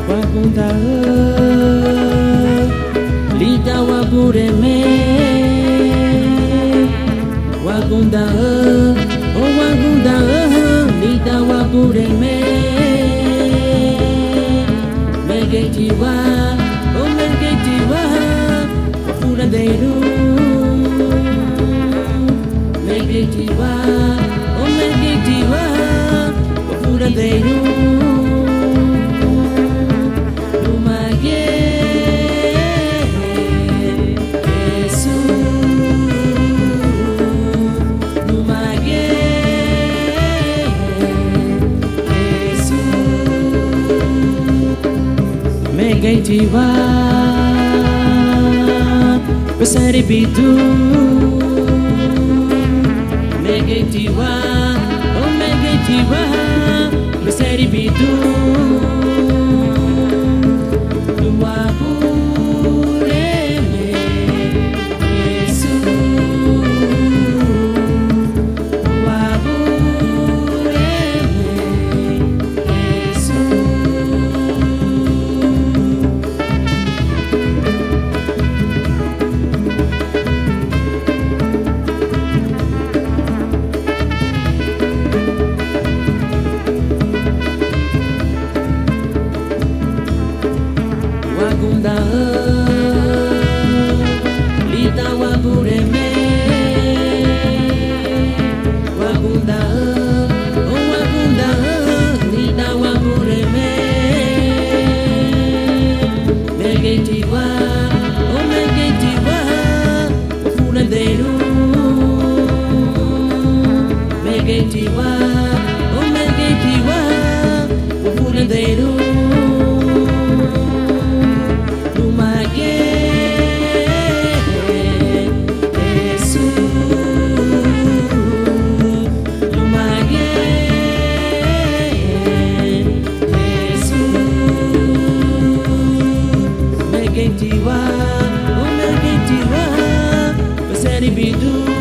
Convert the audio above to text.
Wagunda lida wabureme Wagunda oh Wagunda lida wabureme Megetiwa oh Megetiwa wafura deiru Megetiwa oh Megetiwa wafura deiru Megetiwa besari bitu Megetiwa oh Megetiwa besari bitu Wabureme Yesu Wabureme Yesu Wagunda lida wabureme Wagunda oh Wagunda lida wabureme Megetiwa oh Megetiwa wafura deiru Megetiwa oh Megetiwa wafura deiru Megetiwa, oh Megetiwa, besari bidu.